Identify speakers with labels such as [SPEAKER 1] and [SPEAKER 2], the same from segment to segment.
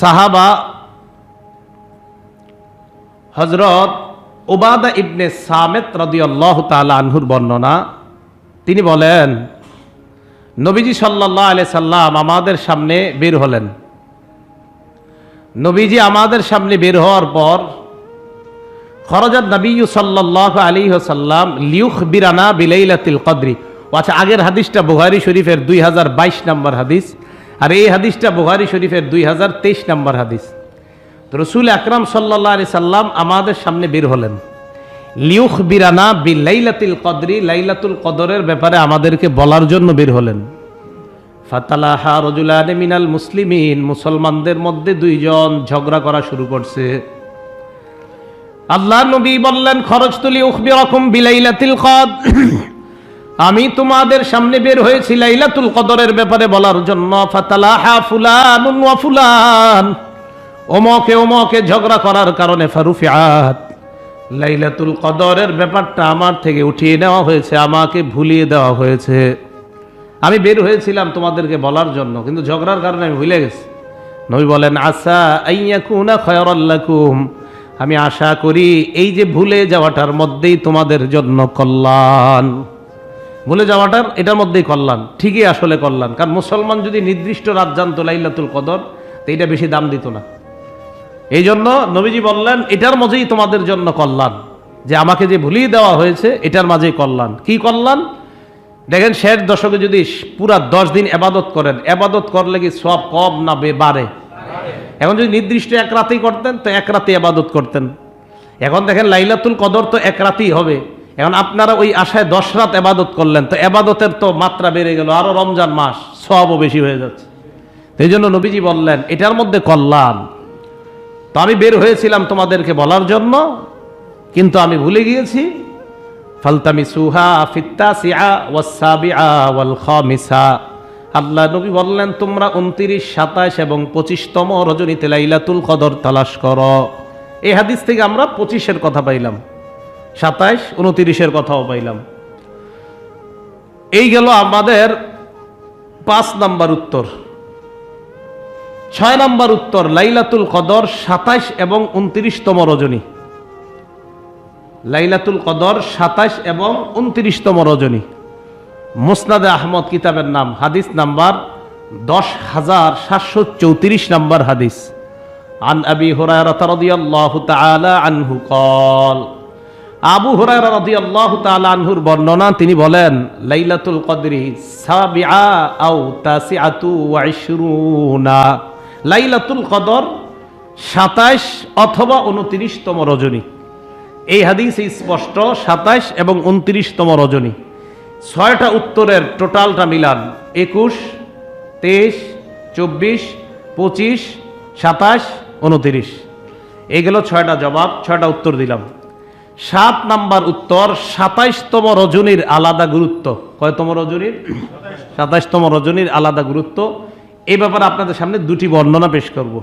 [SPEAKER 1] সাহাবা হযরত উবাদা ইবনে সামিত রাদিয়াল্লাহু তাআলা আনহুর বর্ণনা। তিনি বলেন, নবীজি সাল্লাল্লাহু আলাইহি সাল্লাম আমাদের সামনে বের হলেন। নবীজি আমাদের সামনে বের হওয়ার পর খরাজাত নবিয়্যু সাল্লাল্লাহু আলাইহি ওয়াসাল্লাম লিয়ুখবিরানা বিলাইলাতিল কদরি। আচ্ছা, আগের হাদিসটা বুখারী শরীফের 2022 নম্বর হাদিস, আর এই হাদিসটা বুখারী শরীফের 2023 নম্বর হাদিস। তো রাসূল আকরাম সাল্লাল্লাহু আলাইহি সাল্লাম আমাদের সামনে বের হলেন লিয়ুখবিরানা বিলাইলাতিল কদরি, লাইলাতুল কদরের ব্যাপারে আমাদেরকে বলার জন্য বের হলেন। ফাতালাহা রাজুলানি মিনাল মুসলিমিন, মুসলমানদের মধ্যে দুইজন ঝগড়া করা শুরু করছে। আল্লাহর নবী বললেন, খরজতু লিউখবিরাকুম বিলাইলাতিল কদর, আমি তোমাদের সামনে বের হয়েছি লাইলাতুল কদরের ব্যাপারে বলার জন্য। ফাতালাহা ফুলানুন ওয়া ফুলান, ওমকে ওমকে ঝগড়া করার কারণে ফারুফিআত, লাইলাতুল কদরের ব্যাপারটা আমার থেকে উঠিয়ে নেওয়া হয়েছে, আমাকে ভুলিয়ে দেওয়া হয়েছে। আমি বের হয়েছিলাম তোমাদেরকে বলার জন্য, কিন্তু ঝগড়ার কারণে আমি ভুলে গেছি। নবী বলেন, আসা আইয়াকুনা খায়রাল লাকুম, আমি আশা করি এই যে ভুলে যাওয়াটার মধ্যেই তোমাদের জন্য কল্যাণ। ভুলে যাওয়াটার এটার মধ্যেই কল্যাণ, ঠিকই আসলে কল্যাণ। কারণ মুসলমান যদি নির্দিষ্ট রাত জানতো লাইলাতুল কদর, তো এটা বেশি দাম দিত না। এই জন্য নবীজি বললেন, এটার মধ্যেই তোমাদের জন্য কল্যাণ, যে আমাকে যে ভুলিয়ে দেওয়া হয়েছে এটার মাঝেই কল্যাণ। কি কল্যাণ? দেখেন, শেষ দশকে যদি পুরা 10 দিন এবাদত করেন, এবাদত করলে কি সব কম না বাড়ে? এখন যদি নির্দিষ্ট এক রাতেই করতেন তো এক রাতে এবাদত করতেন। এখন দেখেন লাইলাতুল কদর তো এক রাতেই হবে। এখন আপনারা ওই আশায় 10 রাত এবাদত করলেন, তো এবাদতের তো মাত্রা বেড়ে গেল, আরো রমজান মাস সবও বেশি হয়ে যাচ্ছে। এই জন্য নবীজি বললেন, এটার মধ্যে কল্যাণ। তো আমি বের হয়েছিলাম তোমাদেরকে বলার জন্য, কিন্তু আমি ভুলে গিয়েছি। ফালতামিসুহা ফিত্তাসিআ ওয়াস-সাবিআ ওয়াল খামিসা, আল্লাহ নবী বললেন, তোমরা 29, 27 এবং 25তম রজনীতে লাইলাতুল কদর তালাশ করো। এই হাদিস থেকে আমরা 25-এর কথা পাইলাম, 27, 29-এর কথাও পাইলাম। এই গেল আমাদের 5 নাম্বার উত্তর। 6 নাম্বার উত্তর, লাইলাতুল কদর 27 এবং 29তম রজনী। লাইলাতুল কদর 27 এবং 29তম রজনী। মুসনাদে আহমদ কিতাবের নাম, হাদিস নাম্বার 10,734 নাম্বার হাদিস। আন আবি হুরায়রা রাদিয়াল্লাহু তাআলা আনহু قال, আবু হুরায়রা রাদিয়াল্লাহু তাআলা আনহুর বর্ণনা, তিনি বলেন, লাইলাতুল কদরি সাবিআ আও তাসিআতু ওয়া 20, লাইলাতুল কদর 27 অথবা 29তম রজনী। এই হাদিসে স্পষ্ট 27 এবং 29তম রজনী। 6টা উত্তরের টোটালটা মিলান, 21, 23, 24, 25, 27, 29। এই গেল 6টা জবাব, 6টা উত্তর দিলাম। 7 নাম্বার উত্তর, 27তম রজনীর আলাদা গুরুত্ব। কয়তম রজনীর? 27তম রজনীর আলাদা গুরুত্ব। এই ব্যাপারে আপনাদের সামনে 2টি বর্ণনা পেশ করব।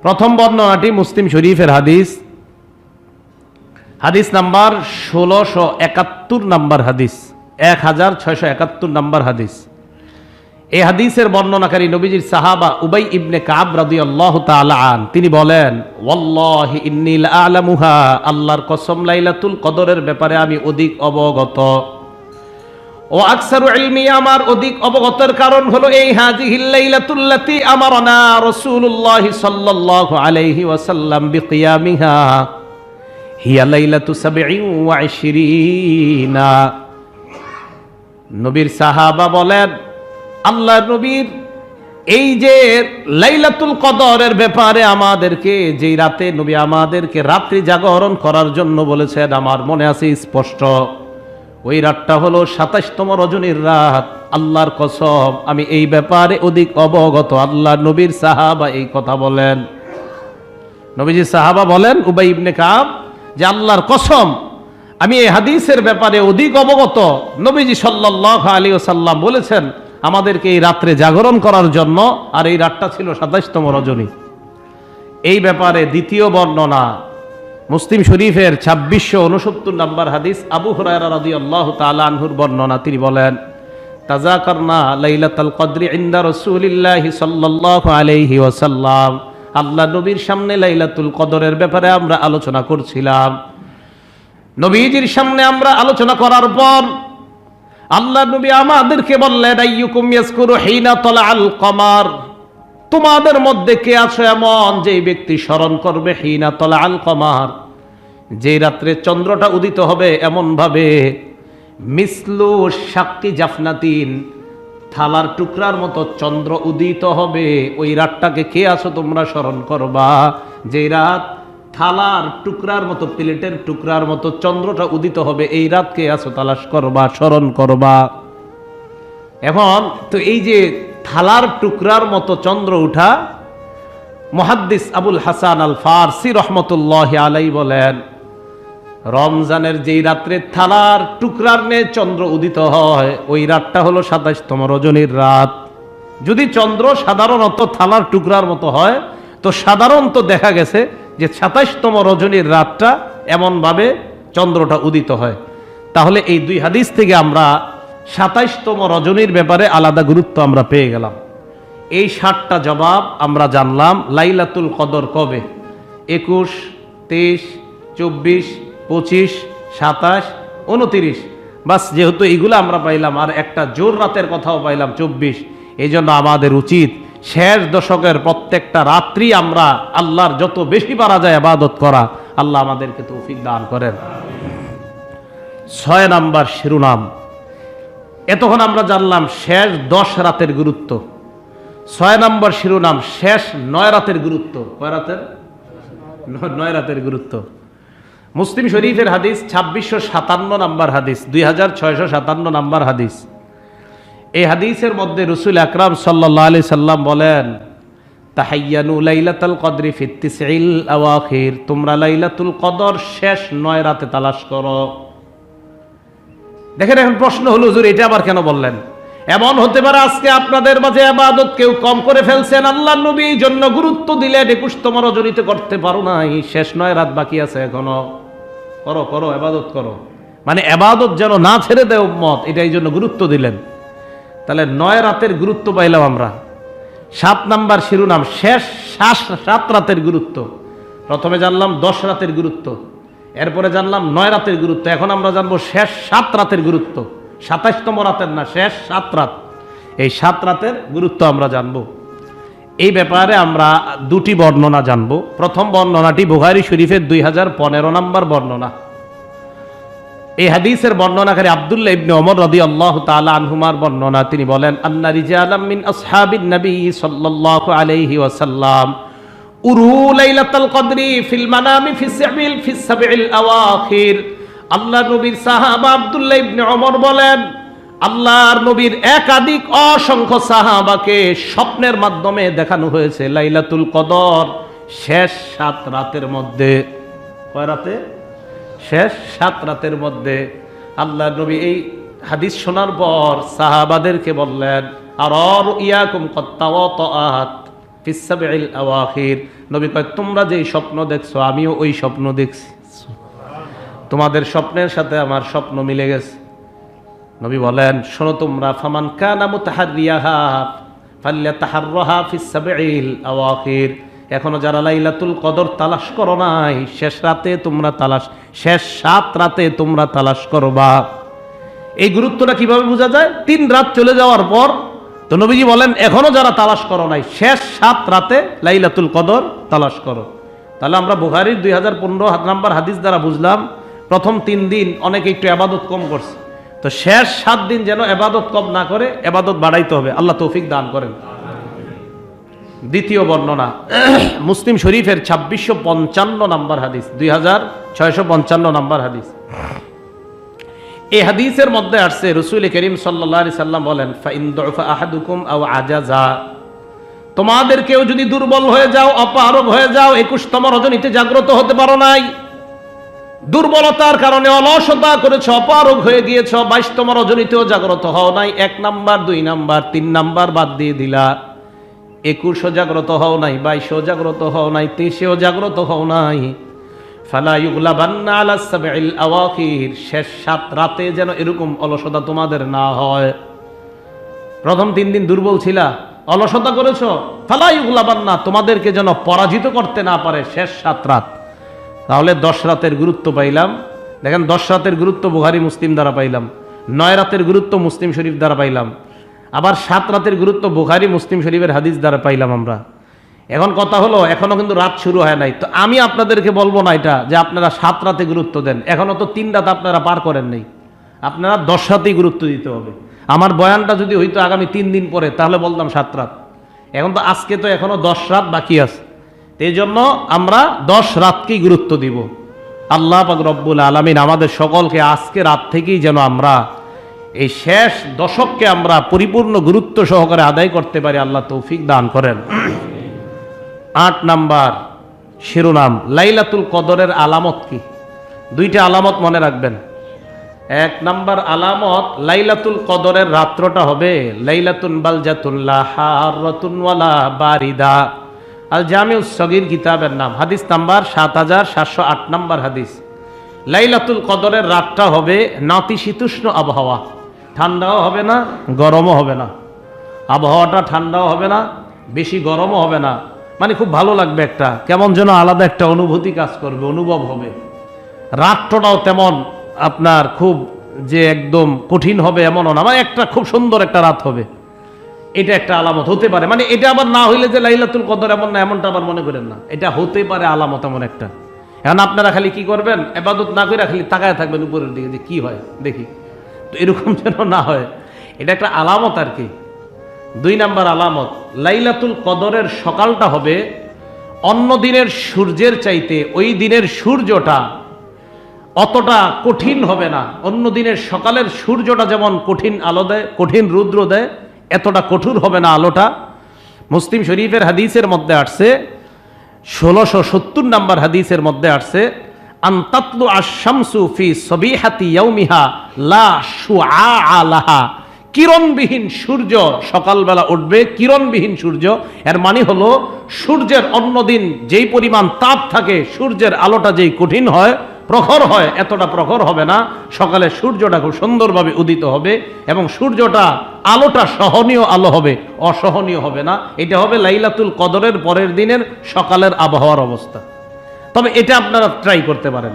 [SPEAKER 1] প্রথম বর্ণনাটি মুসলিম শরীফের হাদিস, হাদিস নাম্বার 1671 নাম্বার হাদিস, 1671 নাম্বার হাদিস। এই হাদিসের বর্ণনাকারী নবীজির সাহাবা উবাই ইবনে কাব রাদিয়াল্লাহু তাআলা আন, তিনি বলেন, ওয়াল্লাহি ইন্নী লাআলামুহা, আল্লাহর কসম লাইলাতুল কদরের ব্যাপারে আমি অধিক অবগত। ও আকসারু ইলমি, আমার অধিক অবগতের কারণ হলো এই হাযিহিল লাইলাতুল্লাতী আমারানা রাসূলুল্লাহ সাল্লাল্লাহু আলাইহি ওয়াসাল্লাম বিকিয়ামিহা হিয়া লাইলাতু 27। নবীর সাহাবা বলেন, আল্লাহর নবীর এই যে লাইলাতুল কদরের ব্যাপারে আমাদেরকে, যেই রাতে নবী আমাদেরকে রাত্রি জাগরণ করার জন্য বলেছেন, আমার মনে আছে স্পষ্ট। ওই রাতটা হলো 27তম রজনীর রাত। আল্লাহর কসম আমি এই ব্যাপারে অধিক অবগত। আল্লাহর নবীর সাহাবা এই কথা বলেন। নবীজির সাহাবা বলেন, উবাই ইবনে কাব, যে আল্লাহর কসম আমি এই হাদিসের ব্যাপারে অধিক অবগত। নবীজি সাল্লাল্লাহু আলাইহি ওয়াসাল্লাম বলেছেন আমাদেরকে এই রাত্রে জাগরণ করার জন্য, আর এই রাতটা ছিল 27তম রজনী। এই ব্যাপারে দ্বিতীয় বর্ণনা মুসলিম শরীফের 2669 নাম্বার হাদিস, আবু হুরায়রা রাদিয়াল্লাহু তাআলা আনহুর বর্ণনা। তিনি বলেন, তাযাকারনা লাইলাতুল কদরি ইনদা রাসূলিল্লাহি সাল্লাল্লাহু আলাইহি ওয়াসাল্লাম। আল্লাহ নবীর সামনে লাইলাতুল কদরের ব্যাপারে আমরা আলোচনা করছিলাম। নবীজির সামনে আমরা আলোচনা করার পর আল্লাহ নবী আমাদেরকে বললেন, আইয়ুকুম ইয়াজকুরু হিনা তালাআল কমার, তোমাদের মধ্যে কে আছে এমন যে ব্যক্তি স্মরণ করবে হিনা তালাআল কমার, যে রাত্রে চন্দ্রটা উদিত হবে এমন ভাবে, মিসলু শাক্কি জাফনাতিন, থালার টুকরার মতো চন্দ্র উদিত হবে, ওই রাতটাকে কে আছো তোমরা স্মরণ করবা, যে রাত থালার টুকরার মতো, প্লেটের টুকরার মতো চন্দ্রটা উদিত হবে, এই রাত কে আছো তালাশ করবা, স্মরণ করবা। এখন তো এই যে থালার টুকরার মতো চন্দ্র উঠা, মুহাদ্দিস আবুল হাসান আল ফারসি রহমতুল্লাহ আলাইহি বলেন, রমজানের যেই রাত্রে থালার টুকরার নে চন্দ্র উদিত হয়, ওই রাতটা হলো ২৭তম রজনীর রাত। যদি চন্দ্র সাধারণত থালার টুকরার মতো হয়, তো সাধারণত দেখা গেছে যে ২৭তম রজনীর রাতটা এমনভাবে চন্দ্রটা উদিত হয়। তাহলে এই দুই হাদিস থেকে আমরা ২৭তম রজনীর ব্যাপারে আলাদা গুরুত্ব আমরা পেয়ে গেলাম। এই ৭টা জবাব আমরা জানলাম। লাইলাতুল কদর কবে? ২১, ২৩, ২৪, ২৫, ২৭, ২৯। বাস, যেহেতু এইগুলো আমরা পাইলাম, আর একটা জোর রাতের কথাও পাইলাম ২৪। এই জন্য আমাদের উচিত শেষ দশকের প্রত্যেকটা রাত্রি আমরা আল্লাহর যত বেশি পারা যায় ইবাদত করা। আল্লাহ আমাদেরকে তৌফিক দান করেন। ৬ নাম্বার শিরোনাম। এতক্ষণ আমরা জানলাম শেষ ১০ রাতের গুরুত্ব। ৬ নাম্বার শিরোনাম, শেষ ৯ রাতের গুরুত্ব। কয় রাতের? ৯ রাতের গুরুত্ব। মুসলিম শরীফের হাদিস ২৬৫৭ নাম্বার হাদিস, ২৬৫৭ নাম্বার হাদিস। এই হাদিসের মধ্যে রাসূল আকরাম সাল্লাল্লাহু আলাইহি সাল্লাম বলেন, তাহাইয়ানু লাইলাতুল কদরি ফি তিসইল আওয়াখির, তোমরা লাইলাতুল কদর শেষ ৯ রাতে তালাশ করো। দেখেন, এখন প্রশ্ন হলো, হুজুর এটা আবার কেন বললেন? এমন হতে পারে আজকে আপনাদের মাঝে ইবাদত কেউ কম করে ফেলছেন, আল্লাহর নবী এই জন্য গুরুত্ব দিলেন ২১তম রজনীতে করতে পারো নাই, শেষ ৯ রাত বাকি আছে এখনো, করো করো ইবাদত করো। মানে ইবাদত যেন না ছেড়ে দেয় উম্মত, এটা এই জন্য গুরুত্ব দিলেন। তাহলে ৯ রাতের গুরুত্ব পাইলাম আমরা। ৭ নাম্বার শিরোনাম, শেষ ৭ রাতের গুরুত্ব। প্রথমে জানলাম ১০ রাতের গুরুত্ব, এরপরে জানলাম ৯ রাতের গুরুত্ব, এখন আমরা জানবো শেষ ৭ রাতের গুরুত্ব। ২৭তম রাতের না, শেষ ৭ রাত। এই ৭ রাতের গুরুত্ব আমরা জানবো। এই ব্যাপারে আমরা দুটি বর্ণনা জানবো। প্রথম বর্ণনাটি বুখারী শরীফের ২০১৫ নাম্বার বর্ণনা। এই হাদিসের বর্ণনাকারী আব্দুল্লাহ ইবনে ওমর রাদিয়াল্লাহু তাআলা আনহুমার বর্ণনা। তিনি বলেন, আন্না রিজালাম মিন আসহাবিন নবী সাল্লাল্লাহু আলাইহি ওয়াসাল্লাম উরু লাইলাতুল কদরি ফিল মানামি ফিস সাবিল আওয়াখির। আল্লাহর নবীর সাহাবা আব্দুল্লাহ ইবনে ওমর বলেন, আল্লাহর নবীর একাধিক অসংখ্য সাহাবাকে স্বপ্নের মাধ্যমে দেখানো হয়েছে লাইলাতুল কদর শেষ ৭ রাতের মধ্যে। কয় রাতে? শেষ ৭ রাতের মধ্যে। আল্লাহর নবী এই হাদিস শোনার পর সাহাবাদেরকে বললেন, আর ইয়াকুম কত্তাওয়াতাআত ফিস সাবিল আওয়াখির। নবী কয়, তোমরা যেই স্বপ্ন দেখছো আমিও ওই স্বপ্ন দেখছি, তোমাদের স্বপ্নের সাথে আমার স্বপ্ন মিলে গেছে। নবী বলেন, শোনো তোমরা, ফামান কানা মুতাহাররিয়াহা ফালইয়াতাহাররাহা ফিস সাবিল আওয়াখির। এখনো যারা লাইলাতুল কদর তালাশ করো নাই, শেষ রাতে তোমরা তালাশ, শেষ ৭ রাতে তোমরা তালাশ করবা। এই গুরুত্বটা কিভাবে বোঝা যায়? ৩ রাত চলে যাওয়ার পর তো নবীজি বলেন, এখনো যারা তালাশ করো নাই, শেষ ৭ রাতে লাইলাতুল কদর তালাশ করো। তাহলে আমরা বুখারীর ২০১৫ নাম্বার হাদিস দ্বারা বুঝলাম, প্রথম ৩ দিন অনেকে একটু ইবাদত কম করছে, তো শেষ ৭ দিন যেন ইবাদত কম না করে, ইবাদত বাড়াইতে হবে। আল্লাহ তৌফিক দান করেন। দ্বিতীয় বর্ণনা, মুসলিম শরীফের ২৬৫৫ নাম্বার হাদিস, ২৬৫৫ নাম্বার হাদিস। এই হাদিসের মধ্যে আসছে, রাসূল করিম সাল্লাল্লাহু আলাইহি সাল্লাম বলেন, ফাইন দুফা আহাদুকুম আও আজাজা, তোমাদের কেউ যদি দুর্বল হয়ে যাও, অপারগ হয়ে যাও, ২১তম রজনীতে জাগ্রত হতে পারো নাই, দুর্বলতার কারণে অলসতা করেছো, অপারগ হয়ে গিয়েছ, ২২তম রজনীতেও জাগ্রত হও নাই, ১ নাম্বার ২ নাম্বার ৩ নাম্বার বাদ দিয়ে দিলা, ২১ও জাগ্রত হও নাই, ২২ও জাগ্রত হও নাই, ২৩ও জাগ্রত হও নাই, ফালা ইউগলাবান্না আলা সাবিল আওয়াখির, শেষ ৭ রাতে যেন এরকম অলসতা তোমাদের না হয়। প্রথম 3 দিন দুর্বল ছিলা, অলসতা করেছো, ফালা ইউগলাবান্না, তোমাদেরকে যেন পরাজিত করতে না পারে শেষ 7 রাত। তাহলে 10 রাতের গুরুত্ব পাইলাম। দেখেন 10 রাতের গুরুত্ব বুখারী মুসলিম দ্বারা পাইলাম, 9 রাতের গুরুত্ব মুসলিম শরীফ দ্বারা পাইলাম, আবার 7 রাতের গুরুত্ব বুখারী মুসলিম শরীফের হাদিস দ্বারা পাইলাম আমরা। এখন কথা হলো, এখনো কিন্তু রাত শুরু হয় নাই, তো আমি আপনাদেরকে বলবো না এটা যে আপনারা 7 রাতে গুরুত্ব দেন, এখনো তো 3 রাত আপনারা পার করেন নাই, আপনারা 10 রাতেই গুরুত্ব দিতে হবে। আমার বয়ানটা যদি হইতো আগামী 3 দিন পরে, তাহলে বলতাম 7 রাত। এখন তো আজকে তো এখনো 10 রাত বাকি আছে, এই জন্য আমরা 10 রাতকেই গুরুত্ব দিব। আল্লাহ পাক রব্বুল আলামিন আমাদের সকলকে আজকে রাত থেকেই যেন আমরা এই শেষ দশককে আমরা পরিপূর্ণ গুরুত্ব সহকারে আদায় করতে পারি, আল্লাহ তৌফিক দান করেন। 8 নাম্বার শিরোনাম, লাইলাতুল কদরের আলামত কি? 2টা আলামত মনে রাখবেন। 1 নাম্বার আলামত, লাইলাতুল কদরের রাত্রটা হবে লাইলাতুন বালজাতুন লা হারাতুন ওয়ালা বারিদা। আল জামিউস সগীর কিতাবের নাম, হাদিস নাম্বার 7708 নাম্বার হাদিস। লাইলাতুল কদরের রাতটা হবে নাতিশীতোষ্ণ আবহাওয়া, ঠান্ডাও হবে না গরমও হবে না, আবহাওয়াটা ঠান্ডাও হবে না বেশি গরমও হবে না, মানে খুব ভালো লাগবে, একটা কেমন যেন আলাদা একটা অনুভূতি কাজ করবে, অনুভব হবে। রাতটাও তেমন আপনার খুব যে একদম কঠিন হবে এমনও না, মানে একটা খুব সুন্দর একটা রাত হবে, এটা একটা আলামত হতে পারে। মানে এটা আবার না হইলে যে লাইলাতুল কদর এমন না, এমনটা আবার মনে করেন না, এটা হতে পারে আলামত এমন একটা। এখন আপনারা খালি কি করবেন, ইবাদত না করে খালি তাকায় থাকবেন উপরের দিকে যে কি হয় দেখি, তো এরকম যেন না হয়, এটা একটা আলামত আর কি। 2 নাম্বার আলামত, লাইলাতুল কদরের সকালটা হবে অন্য দিনের সূর্যের চাইতে ওই দিনের সূর্যটা অতটা কঠিন হবে না। অন্য দিনের সকালের সূর্যটা যেমন কঠিন আলো দেয়, কঠিন রৌদ্র দেয়, এতটা কঠোর হবে না আলোটা। মুসলিম শরীফের হাদিসের মধ্যে আসছে, 1670 নাম্বার হাদিসের মধ্যে আসছে, আনতাতলু আশ-শামসু ফি সবিহাতি ইয়াউমিহা লা শুআআ লাহা, কিরণবিহীন সূর্য সকালবেলা উঠবে, কিরণবিহীন সূর্য। এর মানে হলো সূর্যের অন্যদিন যেই পরিমাণ তাপ থাকে, সূর্যের আলোটা যেই কঠিন হয়, প্রখর হয়, এতটা প্রখর হবে না। সকালে সূর্যটা খুব সুন্দরভাবে উদিত হবে এবং সূর্যটা আলোটা সহনীয় আলো হবে, অসহনীয় হবে না। এটা হবে লাইলাতুল কদরের পরের দিনের সকালের আবহাওয়ার অবস্থা। তবে এটা আপনারা ট্রাই করতে পারেন,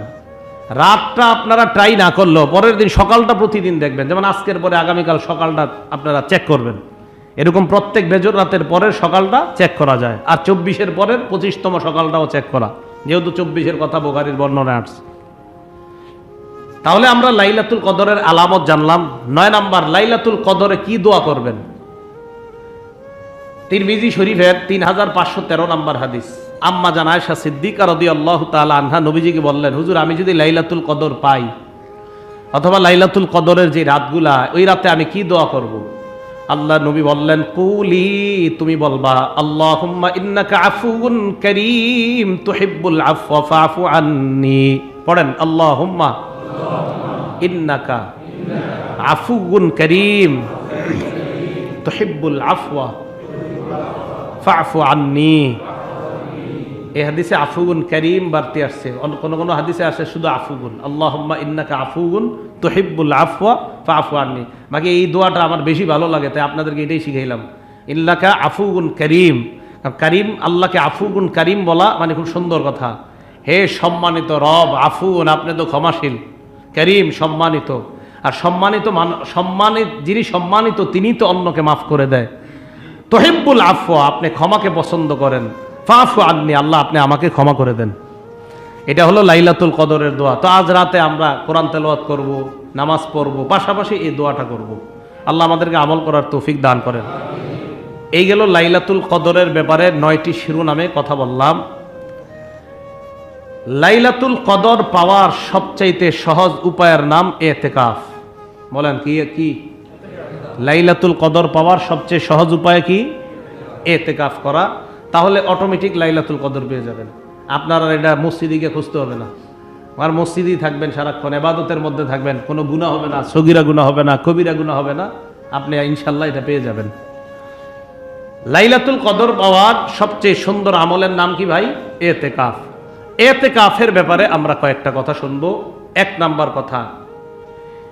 [SPEAKER 1] রাতটা আপনারা ট্রাই না করলেও পরের দিন সকালটা প্রতিদিন দেখবেন, যেমন আজকের পরে আগামীকাল সকালটা আপনারা চেক করবেন, এরকম প্রত্যেক বেজর রাতের পরের সকালটা চেক করা যায়। আর 24-এর পরের 25তম সকালটাও চেক করা, যেহেতু 24-এর কথা বুখারীর বর্ণনায় আসছে। তাহলে আমরা লাইলাতুল কদরের আলামত জানলাম। 9 নাম্বার, লাইলাতুল কদরে কি দোয়া করবেন? তিরমিজি শরীফের 3513 নাম্বার হাদিস, আম্মা জান আয়েশা সিদ্দিকা রাদিয়াল্লাহু তাআলা আনহা নবীজিকে বললেন, হুজুর আমি যদি লাইলাতুল কদর পাই অথবা লাইলাতুল কদরের যে রাতগুলা, ওই রাতে আমি কি দোয়া করব? আল্লাহ নবী বললেন, কুলি, তুমি বলবা, আল্লাহুম্মা ইন্নাকা আফুউন কারীম তুহিব্বুল আফওয়া ফাআফু আন্নি। পড়েন, আল্লাহুম্মা ইন্নাকা আফুউন কারীম তুহিব্বুল আফওয়া ফাআফু আন্নি। এই হাদিসে আফুগুন করিম বাড়তি আসছে, কোন কোন হাদিসে আসে শুধু আফুগুন, আল্লাহুম্মা ইন্নাকা আফুগুন তুহিব্বুল আফওয়া ফাআফু আন্নি। বাকি এই দোয়াটা আমার বেশি ভালো লাগে, তাই আপনাদেরকে এটাই শিখাইলাম, ইন্নাকা আফুগুন করিম। করিম, আল্লাহকে আফুগুন করিম বলা মানে খুব সুন্দর কথা। হে সম্মানিত রব, আফুগুন আপনি তো ক্ষমাশীল, করিম সম্মানিত। আর সম্মানিত যিনি সম্মানিত তিনি তো অন্যকে মাফ করে দেয়। তুহিব্বুল আফওয়া, আপনি ক্ষমাকে পছন্দ করেন। ফাআফু আন্নি, আল্লাহ আপনি আমাকে ক্ষমা করে দেন। এটা হলো লাইলাতুল কদরের দোয়া। তো আজ রাতে আমরা কোরআন তেলাওয়াত করব, নামাজ পড়ব, পাশাপাশি এই দোয়াটা করব। আল্লাহ আমাদেরকে আমল করার তৌফিক দান করেন। এই গেল লাইলাতুল কদরের ব্যাপারে 9টি শিরোনামে কথা বললাম। লাইলাতুল কদর পাওয়ার সবচাইতে সহজ উপায়ের নাম ইতিকাফ। বলেন কি কি? লাইলাতুল কদর পাওয়ার সবচেয়ে সহজ উপায় কি? ইতিকাফ করা। তাহলে অটোমেটিক লাইলাতুল কদর পেয়ে যাবেন। আপনারা এটা মসজিদে গিয়ে খুঁজতে হবে না, আর মসজিদেই থাকবেন সারাক্ষণ, ইবাদতের মধ্যে থাকবেন, কোনো গুনাহ হবে না, সগীরা গুনাহ হবে না, কবিরা গুনাহ হবে না, আপনি ইনশাআল্লাহ এটা পেয়ে যাবেন। লাইলাতুল কদর পাওয়ার সবচেয়ে সুন্দর আমলের নাম কি ভাই? ইতিকাফ। ইতিকাফের ব্যাপারে আমরা কয়েকটা কথা শুনবো। 1 নাম্বার কথা,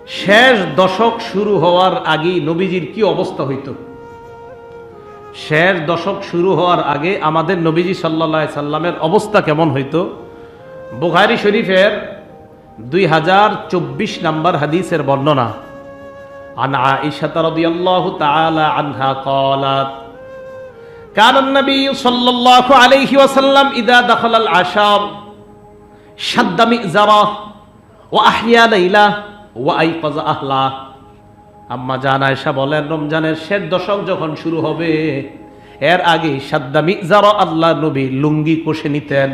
[SPEAKER 1] শেষ দশক শুরু হওয়ার আগেই নবীজির কি অবস্থা হইতো? শেষ দশক শুরু হওয়ার আগে আমাদের নবীজি সাল্লাল্লাহু আলাইহি সাল্লামের অবস্থা কেমন হইতো? বুখারী শরীফের 2024 নম্বর হাদিসের বর্ণনা। আন আয়েশা রাদিয়াল্লাহু তাআলা আনহা قالت كان النبي صلى الله عليه وسلم اذا دخل العشر شد مئزره واحيا ليله وايقظ اهله। আম্মা জান আয়েশা বলেন, রমজানের শেষ দশক যখন শুরু হবে এর আগে শাদ্দা মিজারা, আল্লাহ নবী লুঙ্গি কষে নিতেন।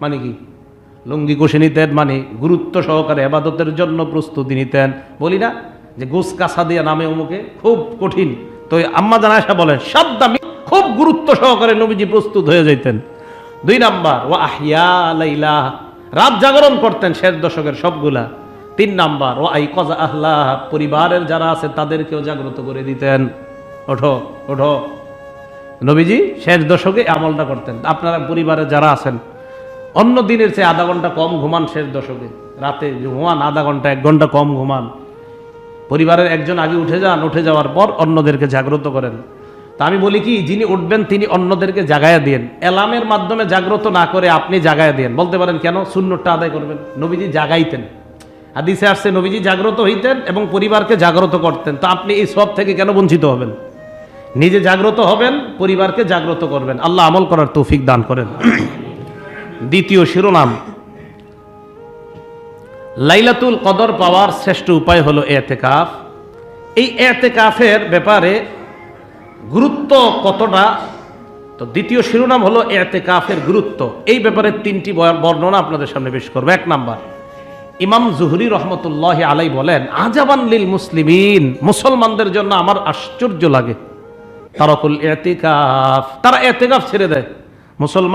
[SPEAKER 1] মানে কি লুঙ্গি কষে নিতেন? মানে গুরুত্ব সহকারে ইবাদতের জন্য প্রস্তুতি নিতেন। বলি না যে গোস কাছা দিয়ে নামে অমুকে, খুব কঠিন। তো আম্মা জান আয়েশা বলেন শাদ্দা, খুব গুরুত্ব সহকারে নবীজি প্রস্তুত হয়ে যাইতেন। 2 নাম্বার, ওয়া আহিয়া লাইলা, রাত জাগরণ করতেন শেষ দশকের সবগুলা। 3 নাম্বার, ওয়া আইকাযা আহলা, পরিবারের যারা আছে তাদেরকেও জাগ্রত করে দিতেন। ওঠো ওঠো। নবীজি শেষ দশকে আমলটা করতেন। আপনারা পরিবারে যারা আছেন অন্য দিনের চেয়ে আধা ঘন্টা কম ঘুমান, শেষ দশকে রাতে ঘুমান আধা ঘন্টা 1 ঘন্টা কম ঘুমান। পরিবারের একজন আগে উঠে যান, উঠে যাওয়ার পর অন্যদেরকে জাগ্রত করেন। তা আমি বলি কি, যিনি উঠবেন তিনি অন্যদেরকে জাগায়া দেন। অ্যালার্মের মাধ্যমে জাগ্রত না করে আপনি জাগায়া দেন। বলতে পারেন কেন? সুন্নতটা আদায় করবেন। নবীজি জাগাইতেন, হাদিসে আসছে নবীজি জাগ্রত হইতেন এবং পরিবারকে জাগ্রত করতেন। তো আপনি এই সব থেকে কেন বঞ্চিত হবেন? নিজে জাগ্রত হবেন, পরিবারকে জাগ্রত করবেন। আল্লাহ আমল করার তৌফিক দান করেন। দ্বিতীয় শিরোনাম, লাইলাতুল কদর পাওয়ার শ্রেষ্ঠ উপায় হলো ইতিকাফ। এই ইতিকাফের ব্যাপারে গুরুত্ব কতটা? তো দ্বিতীয় শিরোনাম হলো ইতিকাফের গুরুত্ব। এই ব্যাপারে 3টি বর্ণনা আপনাদের সামনে পেশ করব। 1 নাম্বার, ইমাম জুহরি রহমতুল্লাহ আলাই বলেন, আজাবান লিল মুসলিমিন, মুসলমানদের জন্য আমার আশ্চর্য লাগে, তারাকুল ইতিকাফ, তারা ইতিকাফ ছেড়ে দেয়। মুসলমান